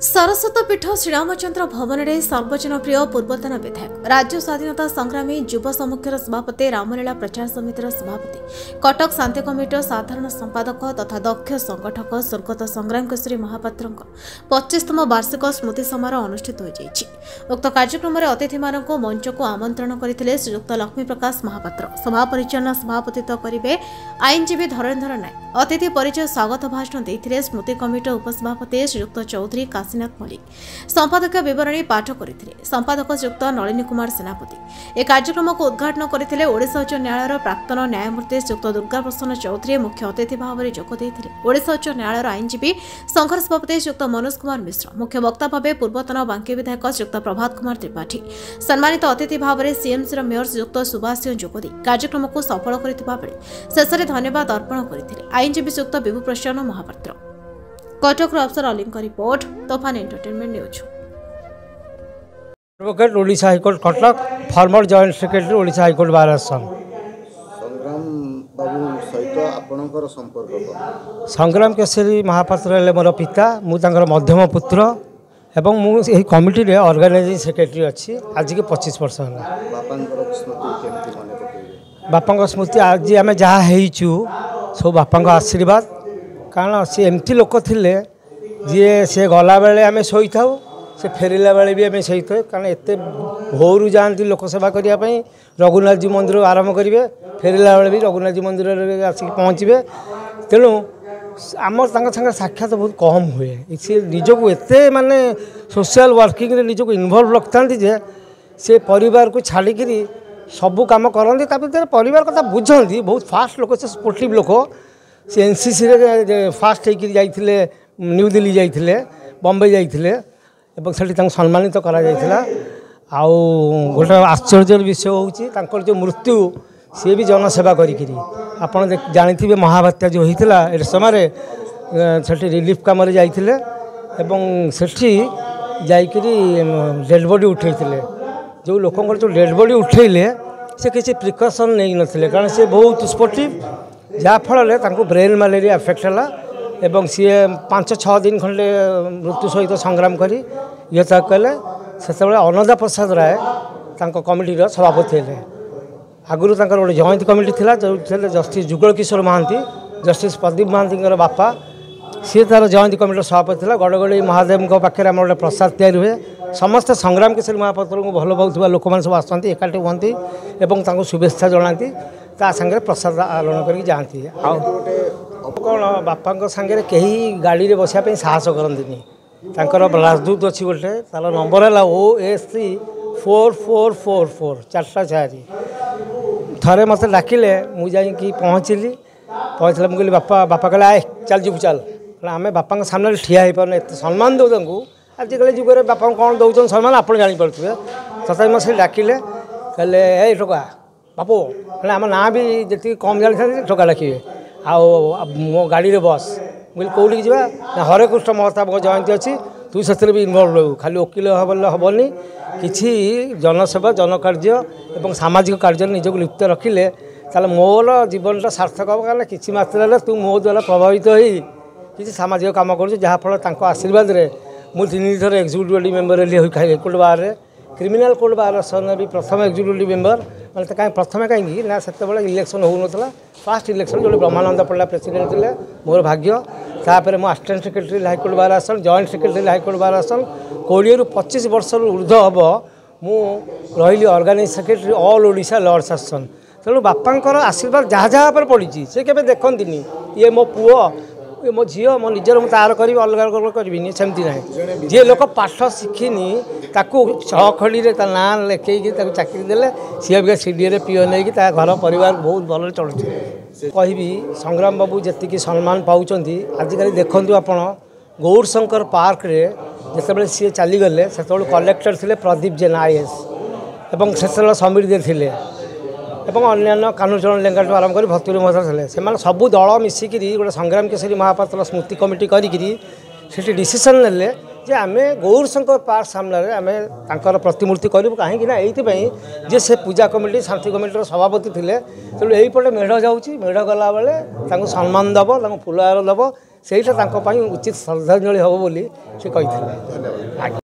सरस्वती पीठ श्रीरामचंद्र भवन में सर्वजनप्रिय पूर्वतन विधायक राज्य स्वाधीनता संग्रामी युव सम्मुखर सभापति रामलीला प्रचार समितिर सभापति कटक शांति कमिटर साधारण संपादक तथा दक्ष संगठक स्वर्गत संग्राम केशरी महापात्र 25तम वार्षिक स्मृति समारोह अनुष्ठित हो उक्त कार्यक्रम में अतिथि मानक मंच को आमंत्रण करते श्रीयुक्त लक्ष्मी प्रकाश महापात्र सभा परिचालना सभापतित्व करेंगे आईनजीवी धरेन्द्र नायक अतिथि परिचय स्वागत भाषण देते स्मृति कमिटर उपसभापति श्रीयुक्त चौधरी काशीनाथ मल्लिक संपादक विवरणी पाठ करते संपादक श्रीयुक्त नलिनी कुमार सेनापति एक कार्यक्रम को उद्घाटन करते ओडिशा उच्च न्यायालय प्राक्तन न्यायमूर्ति श्रीयुक्त दुर्गा प्रसन्न चौधरी मुख्य अतिथि भाव में जोगदेते ओडिशा उच्च न्यायालय आईनजीवी संघर सभापति श्रीयुक्त मनोज कुमार मिश्र मुख्य वक्ता भाव पूर्वतन बांकी विधायक श्रीयुक्त प्रभात कुमार त्रिपाठी सम्मानित अतिथि भाव में सीएमसी मेयर श्रीयुक्त सुभाष सिंह जोगदे कार्यक्रम को सफल कर शेष में धन्यवाद अर्पण करते आईनजीवी श्रीयुक्त विभु प्रसन्न महापात्र कटक अफसर अलीम का रिपोर्ट तोफान entertainment news advocate Odisha high court Cuttack former joint secretary Odisha high court bar आसन संग्राम बाबू सहित आपणकर संपर्क संग्राम केशरी महापात्र हेले मोर पिता मुझे मध्यम पुत्र एवं मुझे कमिटी रे ऑर्गेनाइजिंग सेक्रेटरी अच्छी आज के 25 वर्ष है बापा स्मृति आज आम जहाँ सब बापा आशीर्वाद कारण सी एमती लोक थे जी से गला बेले आम शोई था से फेरला बेले भी आम शोई था कारण एत भोरू जाती लोक सेवा करने रघुनाथ जी मंदिर आरंभ करेंगे फेरला बेले भी रघुनाथ जी मंदिर आसिक पहुँचे तेणु आम संगे साक्षात बहुत कम हुए सी निजक एत माने सोशल वर्किंग निजक इनवल्व रखता जे से परिवार को छाड़िकी सबू कम करते परिवार कथा बुझती बहुत फास्ट लोक से स्पोर्टिव लोक से एनसीसी रे फास्ट होकर जाइए न्यू दिल्ली जाइए बम्बे जाइए से सम्मानित करा आउ गोटे आश्चर्य विषय हूँ जो मृत्यु सी भी जनसेवा करी आपड़ जानी महाबात्या जो होता ए समय से रिलीफ कम जाइए सेठी जाकरी डेड बॉडी उठे जो लोक जो डेड बॉडी उठेले से किसी प्रिकसन नहीं नथिले कारण से बहुत स्पोर्टिव जहाँफल ब्रेन मलेरिया अफेक्ट है सी 5-6 दिन खंडे मृत्यु सहित संग्राम करी ये कहले से अन्नदा प्रसाद राय कमिटीर सभापति है आगुरी गोटे जॉइंट कमिटी थी जो जस्टिस जुगल किशोर महांती जस्टिस प्रदीप महांती बापा सी तार जॉइंट कमिटीर सभापति था गड़गड़ी महादेव पाखे आम गोटे प्रसाद तैयारी हुए समस्त संग्राम केशरी महापात्र को भल पाऊा लोक मैंने सब आसती एकाठी हमें शुभेच्छा जनाती ता संगे प्रसाद आलोन करके जाती कौन बापा सांगे कहीं गाड़ी में बसापी साहस करती राजदूत अच्छी गोटे तार नंबर है OSC 4444 4 थे मत डाकिले मुझे पहुँचली मुझे बापा कहले आए चल जीव चल आम बापा सामने ठिया हो पारे एत सम्मान दो आजिकल जुगे बापा कौन दौन सम्मान आप जापे तथा मत डाकिले कहले ए टोका बापू आम ना भी जी कम जानी टोका डाकिए मो गाड़ी में बस मुझे कौटी जा हरे कृष्ण महताब जयंती अच्छी तू से भी इनवल्व रहू खाली वकिल हेनी कि जनसेवा जनकार्य और सामाजिक कार्य निजक लिप्त रखिले ताले मोर जीवनटा सार्थक हम कारण किसी मात्रा तू मो द्वारा प्रभावित हो किसी सामाजिक काम कर जहाँफल आशीर्वाद मुझे 3 थर executive member high court bar criminal court bar आसन भी प्रथम एक्जिक्यूटिव मेम्बर मतलब कहीं प्रथम कहीं ना से इलेक्शन हो ना फास्ट इलेक्शन जो ब्रह्मानंद पड़ा प्रेसिडेंट थे मोर भाग्य तापर मो असिस्टेंट सेक्रेटरी हाईकोर्ट बार आसन जॉइंट सेक्रेटरी हाईकोर्ट बार आसन 20 ରୁ 25 वर्ष ऊर्ध हम मु रही ऑर्गेनाइज सेक्रेटरी ऑल ओडिशा लॉर्ड्स आसन तेणु बापांकर आशीर्वाद जहाँ जहाँ पर पड़ी से केवे देखती ये मो पुओ ये मो झील मो निजर मुझे तार करी अलग करी सेमती ना जी लोक पाठ शिखिनी छखड़ी ना लेखी चाकरी देले सी भी सीडीए पीओ नहीं घर परिवार बहुत भल चलुचे कहि संग्राम बाबू जी सम्मान पाँच आजिकल देखु आप गौरशंकर पार्क रे जिते सी चलीगले से कलेक्टर थे प्रदीप जेन IAS और से समीर दे थे अन्य कानूचरण लेंगा आरंभ कर भक्तुरी महता से सबू दल मिसिक गोटे संग्राम केशरी महापात्र स्मृति कमिटी करी डिसीजन ने जे आम गौरशंकर पार्क सामने आम तर प्रतिमूर्ति करूँ कहीं जे से पूजा कमिटी शांति कमिटी सभापति थे तेणु यहीपटे मेढ़ जाऊँगी मेढ़ गला बेले सम्मान दब फुलहार दब ସେଇଟା ତାଙ୍କ ପାଇଁ ଉଚିତ ଶ୍ରଦ୍ଧାଞ୍ଜଳି ହେବ ବୋଲି ସେ କହିଥିଲେ। ଧନ୍ୟବାଦ।